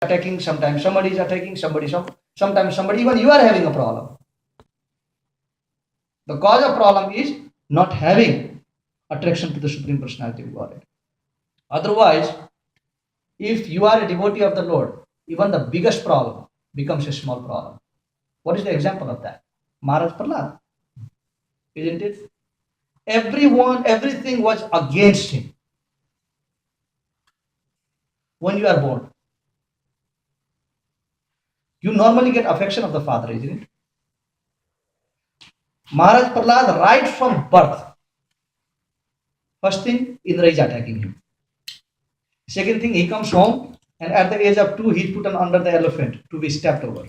attacking, sometimes somebody is attacking, sometimes somebody, even you are having a problem. The cause of problem is not having attraction to the Supreme Personality of Godhead. Otherwise, if you are a devotee of the Lord, even the biggest problem becomes a small problem. What is the example of that? Maharaj Prahlad, isn't it? Everything was against him when you are born. You normally get affection of the father, isn't it? Maharaj Prahlad, right from birth, first thing, Indra is attacking him. Second thing, he comes home, and at the age of 2, he's put under the elephant to be stepped over.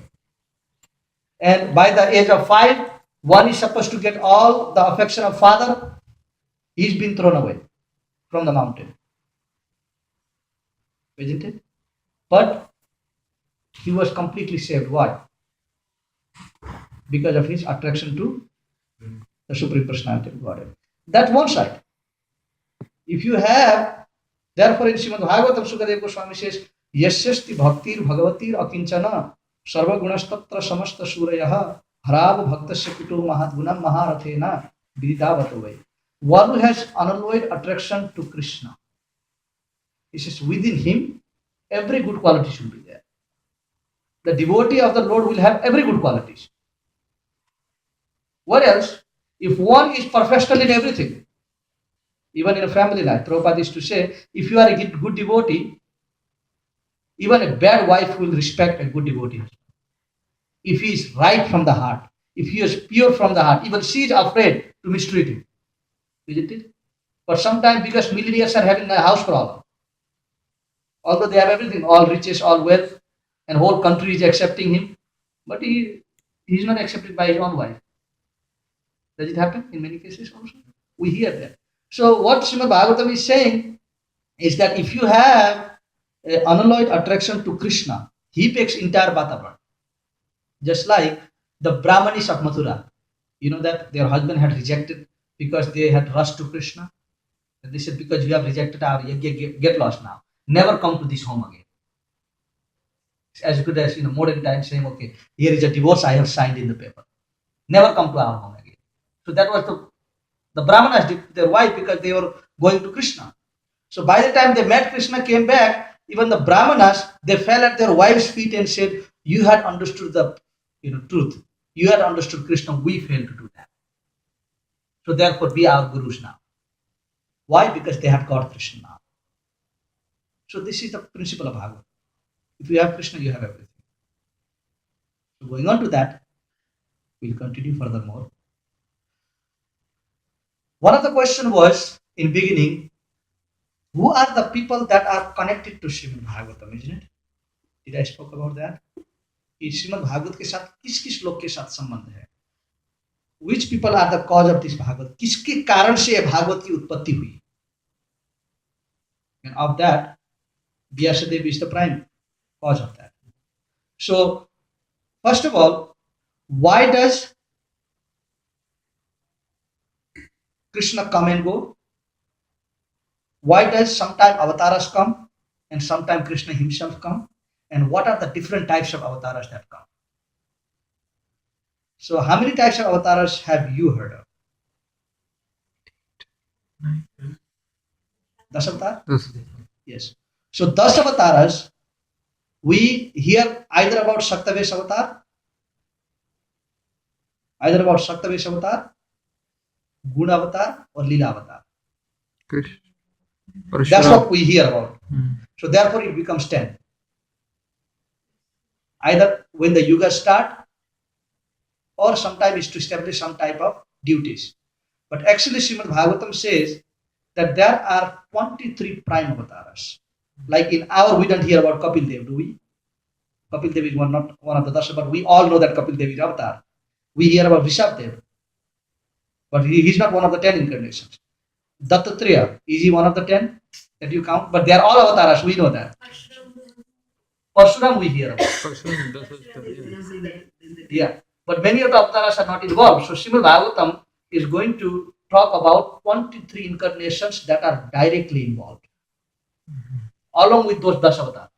And by the age of 5, one is supposed to get all the affection of father. He's been thrown away from the mountain, isn't it? But he was completely saved. Why? Because of his attraction to the Supreme Personality of Godhead. That's one side. If you have, therefore in Srimad Bhagavatam, Sukadeva Goswami says, Yasyasti bhaktir bhagavatir akinchana sarva gunastatra samasta surayah harava bhaktasya kuto mahatgunam maharathena vididavatovai. One who has unalloyed attraction to Krishna, he says within him every good quality should be there. The devotee of the Lord will have every good qualities. What else? If one is professional in everything, even in a family life, Prabhupada used to say, if you are a good devotee, even a bad wife will respect a good devotee. If he is right from the heart, if he is pure from the heart, even she is afraid to mistreat him. Isn't it? But sometimes because millionaires are having a house problem, although they have everything, all riches, all wealth, and whole country is accepting him, but he is not accepted by his own wife. Does it happen in many cases also? We hear that. So what Srimad Bhagavatam is saying is that if you have an unalloyed attraction to Krishna, he takes entire Vatavaran. Just like the Brahmanis of Mathura, you know that their husband had rejected because they had rushed to Krishna. And they said, because you have rejected our yajna, get lost now. Never come to this home again. As good as modern times saying, okay, here is a divorce I have signed in the paper. Never come to our home again. So that was the Brahmanas did their wife because they were going to Krishna. So by the time they met Krishna, came back, even the Brahmanas, they fell at their wives' feet and said, you had understood the truth. You had understood Krishna. We failed to do that. So therefore, be our gurus now. Why? Because they have got Krishna now. So this is the principle of Bhagavad. If you have Krishna, you have everything. So going on to that, we'll continue furthermore. One of the questions was, in beginning, who are the people that are connected to Srimad Bhagavatam, isn't it? Did I spoke about that? इस श्रीमद् भागवत के साथ किस किस लोग के साथ संबंध है? Which people are the cause of this Bhagavat? किसके कारण से ये भागवत की उत्पत्ति हुई? And of that, Vyasadeva is the prime cause of that. So, first of all, why does Krishna come and go? Why does sometimes avatars come and sometimes Krishna himself come? And what are the different types of avatars that come? So how many types of avatars have you heard of? 10 avatars? Yes. So 10 avatars, we hear either about Shaktavesh avatar, Guna avatar, or Lila avatar. That's what we hear about. So therefore it becomes 10. Either when the yuga start, or sometimes is to establish some type of duties. But actually Srimad Bhagavatam says that there are 23 prime avatars. Like in our, we don't hear about Kapil Dev, do we? Kapil Dev is not one of the Dasha, but we all know that Kapil Dev is avatar. We hear about Rishabdev, but he is not one of the 10 incarnations. Dattatreya, is he one of the 10 that you count? But they are all avatars, we know that. Parshuram we hear about. Yeah, but many of the avatars are not involved. So Srimad Bhagavatam is going to talk about 23 incarnations that are directly involved, along with those 10 avatars.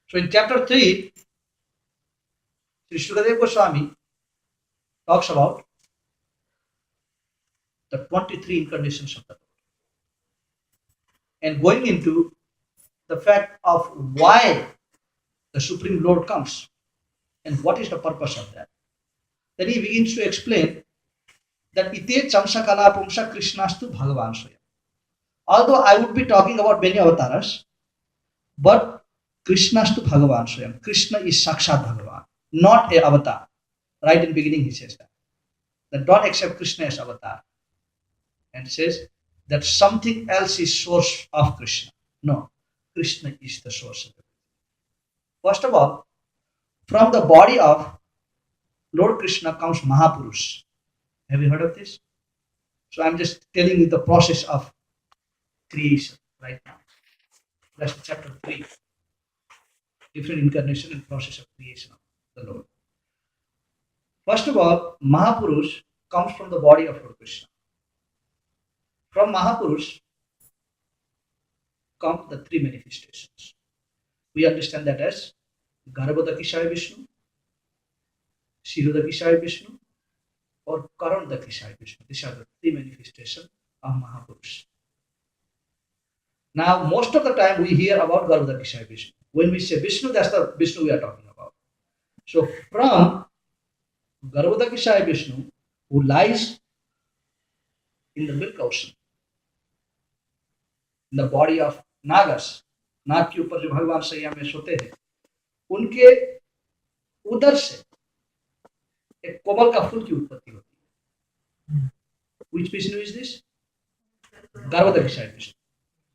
So in chapter 3, Sri Shukadev Goswami talks about the 23 incarnations of the Lord and going into the fact of why the Supreme Lord comes and what is the purpose of that. Then he begins to explain that ite chamsa kala pumsa krishnastu bhagavan swayam. Although I would be talking about many avatars, but krishnastu bhagavan swayam. Krishna is sakshat Bhagavan, not a avatar. Right in the beginning he says that don't accept Krishna as avatar, and says that something else is source of Krishna. No, Krishna is the source of it. First of all, from the body of Lord Krishna comes Mahapurush. Have you heard of this? So I'm just telling you the process of creation right now. That's chapter 3. Different incarnation and process of creation of the Lord. First of all, Mahapurush comes from the body of Lord Krishna. From Mahapurush come the 3 manifestations. We understand that as Garbhodakishaya Vishnu, Shirodakishaya Vishnu, or Karanodakishaya Vishnu. These are the 3 manifestations of Mahapurush. Now, most of the time we hear about Garbhodakishaya Vishnu. When we say Vishnu, that's the Vishnu we are talking about. So, from Garbhodakishaya Vishnu, who lies in the milk ocean, in the body of Nagas, नाग के ऊपर जो भगवान सैया में सोते हैं, उनके उदर से एक कोमल का फूल की उत्पत्ति होती है. Which Vishnu is this? Garbhodakishaya Vishnu.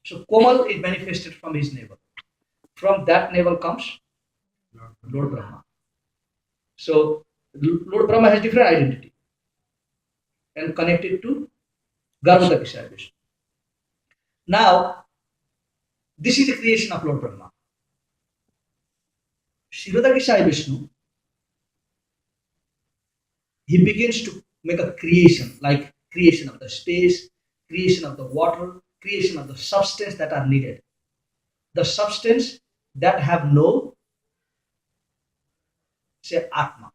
So Komal is manifested from his navel. From that navel comes Lord Brahma. So Lord Brahma has different identity and connected to Garbhodakishaya Vishnu. Now, this is the creation of Lord Brahma. Shirodakishaya Vishnu, he begins to make a creation, like creation of the space, creation of the water, creation of the substance that are needed. The substance that have no, say, Atma,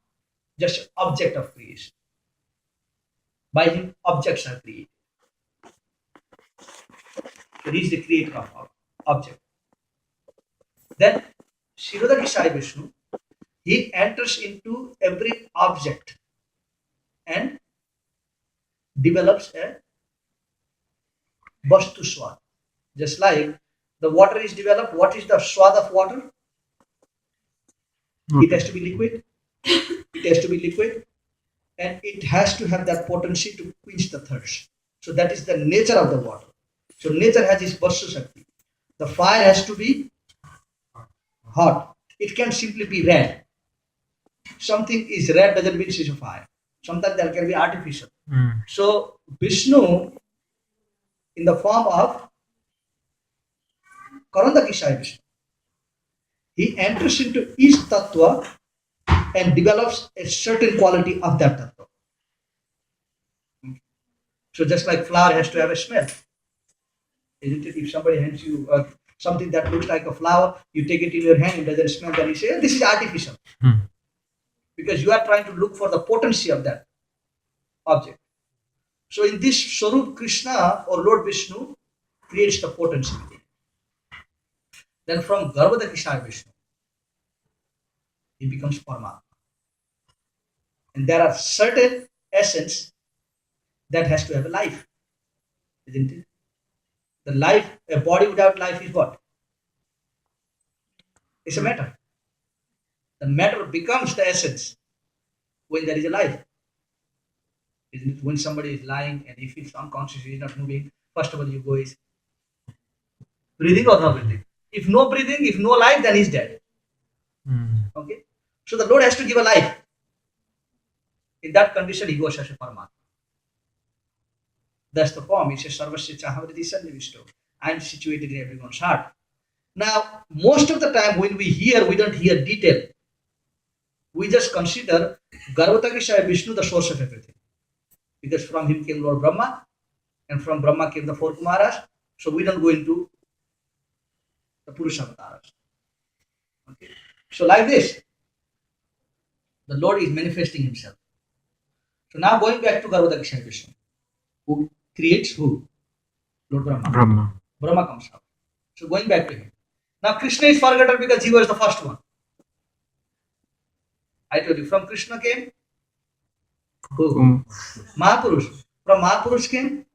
just an object of creation. By him, objects are created. So he is the creator of object. Then Shirodakishaya Vishnu, he enters into every object and develops a Vastu Swad. Just like the water is developed, what is the swad of water? It has to be liquid. It has to be liquid. And it has to have that potency to quench the thirst. So that is the nature of the water. So nature has its Vastu Shakti. The fire has to be hot. It can simply be red. Something is red doesn't mean it's a fire. Sometimes that can be artificial. So Vishnu, in the form of Karanodakishaya Vishnu, he enters into each tattva and develops a certain quality of that tattva. So just like flower has to have a smell, isn't it? If somebody hands you something that looks like a flower, you take it in your hand, it doesn't smell, then you say, this is artificial. Because you are trying to look for the potency of that object. So in this Swarup, Krishna or Lord Vishnu creates the potency. Then from Garbhodakishaya Vishnu, he becomes Paramatma. And there are certain essence that has to have a life, isn't it? The life, a body without life is what? It's a matter. The matter becomes the essence when there is a life. Isn't it? When somebody is lying and if he's unconscious, he's not moving, first of all you go is breathing or not breathing. If no breathing, if no life, then he's dead. Okay? So the Lord has to give a life. In that condition, he goes as a Paramatma. That's the poem. He says, Sarvasya Chahavriti Sannivishto. I am situated in everyone's heart. Now, most of the time when we hear, we don't hear detail. We just consider Garbhodakishaya Vishnu the source of everything. Because from him came Lord Brahma, and from Brahma came the 4 Kumaras. So we don't go into the Purusha avatars. Okay? So like this, the Lord is manifesting himself. So now going back to Garbhoda Krishna Vishnu, who creates who? Lord Brahma. Brahma comes out. So going back to him. Now Krishna is forgotten because he was the first one. I told you, from Krishna came who? Mahapurush. From Mahapurush came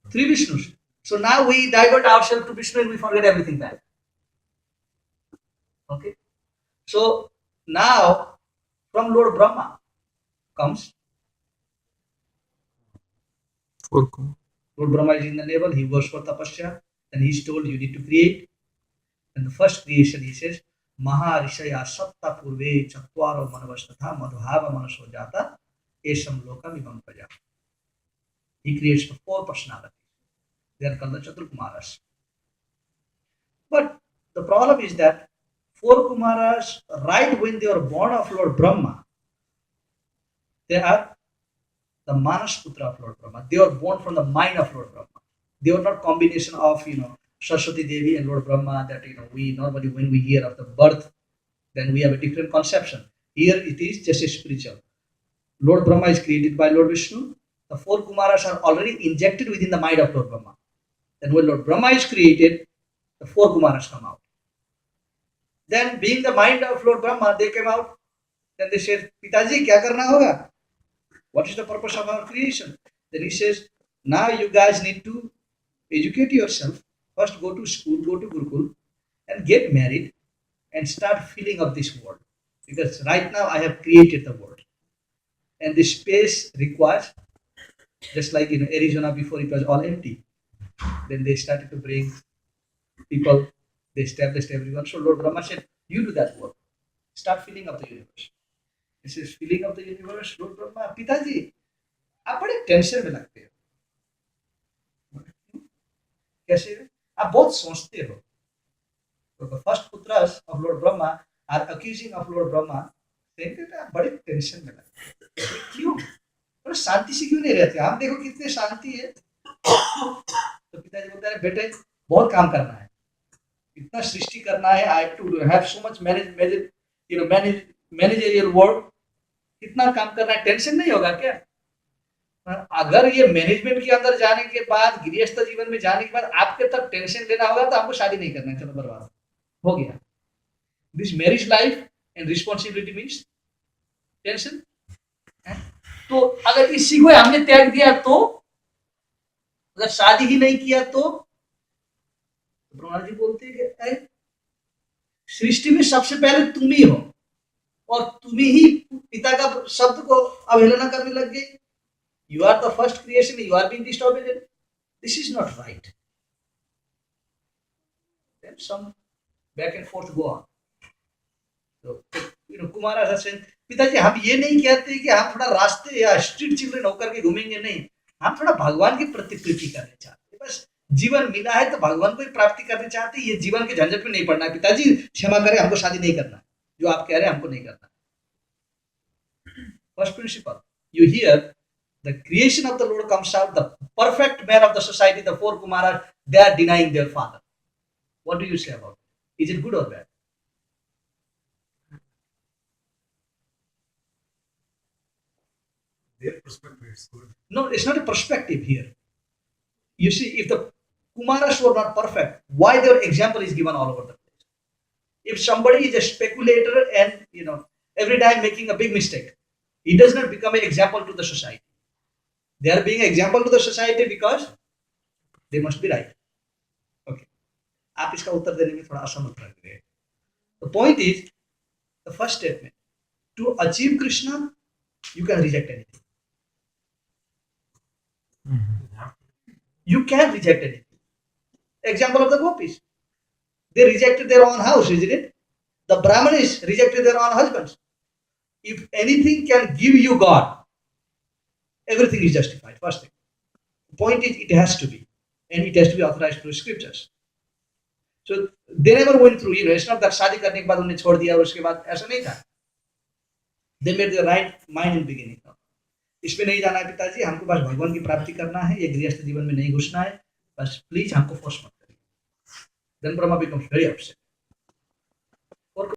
three Vishnus. So now we divert ourselves to Vishnu and we forget everything back. Okay. So now from Lord Brahma comes Lord Brahma is in the navel, he goes for tapasya, then he's told you need to create. And the first creation he says, Maharishaya Satta Purve Chatvaro Manavashtha Madhava Manaso Jata Esam Lokam Imam Praja. He creates the four personalities. They are called the Chaturkumaras. But the problem is that four Kumaras, right when they were born of Lord Brahma, they are the Manas Putra of Lord Brahma. They were born from the mind of Lord Brahma. They were not combination of, Saraswati Devi and Lord Brahma that, we normally when we hear of the birth, then we have a different conception. Here it is just a spiritual. Lord Brahma is created by Lord Vishnu. The four Kumaras are already injected within the mind of Lord Brahma. Then when Lord Brahma is created, the four Kumaras come out. Then being the mind of Lord Brahma, they came out. Then they said, Pitaji, kya karna hoga? What is the purpose of our creation? Then he says, now you guys need to educate yourself. First go to school, go to Gurukul and get married and start filling up this world. Because right now I have created the world. And the space requires, just like Arizona before it was all empty. Then they started to bring people, they established everyone. So Lord Brahma said, you do that work. Start filling up the universe. He says, filling up the universe, Lord Brahma, Pitaji, आप बड़े tension में लगते हो. कैसे? आप बहुत सोचते हो. So the first putras of Lord Brahma are accusing of Lord Brahma, saying that आप बड़े टेंशन में लगते हो. क्यों? और शांति से क्यों नहीं रहते? हम देखो कितने शांति है. तो पिताजी बोलते हैं बेटे बहुत काम करना है, इतना सृष्टि करना है. I have to have so much managerial work. कितना काम करना है, टेंशन नहीं होगा क्या? अगर ये मैनेजमेंट के अंदर जाने के बाद, गृहस्थ जीवन में जाने के बाद आपके तक टेंशन लेना होगा तो आपको शादी नहीं करना है. चलो बर्बाद हो गया. This marriage life and responsibility means tension. तो अगर इसी को हमने त्याग दिया तो, अगर शादी ही नहीं किया तो ब्रह्मा जी बोलते हैं कि अरे सृष्टि में सबसे पहले तुम ही हो और तुम ही पिता का शब्द को अवहेलना करने लग गए. You are the first creation, you are being disobedient. This is not right. Then some back and forth go on. So, Kumaras are saying, पिताजी हम ये नहीं कहते कि हम थोड़ा रास्ते या स्ट्रीट चिल्ड्रन होकर के घूमेंगे, नहीं, हम थोड़ा भगवान की प्रतिकृति करने चाहते. बस जीवन मिला है तो भगवान को ही प्राप्ति करनी चाहते. ये जीवन के झंझट में नहीं पड़ना है. पिताजी क्षमा करें, हमको शादी नहीं करना, जो आप कह रहे हैं हमको नहीं करना. First principle, you hear the creation of the Lord comes out, the perfect man of the society, the four Kumaras, they are denying their father. What do you say about it? Is it good or bad? Their perspective is good. No, it's not a perspective here. You see, if the Kumaras were not perfect, why their example is given all over the place? If somebody is a speculator and, every time making a big mistake, he does not become an example to the society. They are being an example to the society because they must be right. Okay. आप इसका उत्तर देने में थोड़ा असमर्थ लग रहे हैं. The point is, the first statement, to achieve Krishna, you can reject anything. You can reject anything. Example of the gopis. They rejected their own house, isn't it? The Brahmanis rejected their own husbands. If anything can give you God, everything is justified. First thing. The point is, it has to be. And it has to be authorized through scriptures. So they never went through, it's not that शादी करने के बाद उन्हें छोड़ दिया और उसके बाद ऐसा नहीं था. They made the right mind in beginning. इसमें नहीं जाना है पिताजी, हमको बस भगवान की प्राप्ति करना है, ये गृहस्थ जीवन में नहीं घुसना है, बस प्लीज हमको फोर्स मत करिए. Then Brahma becomes very upset.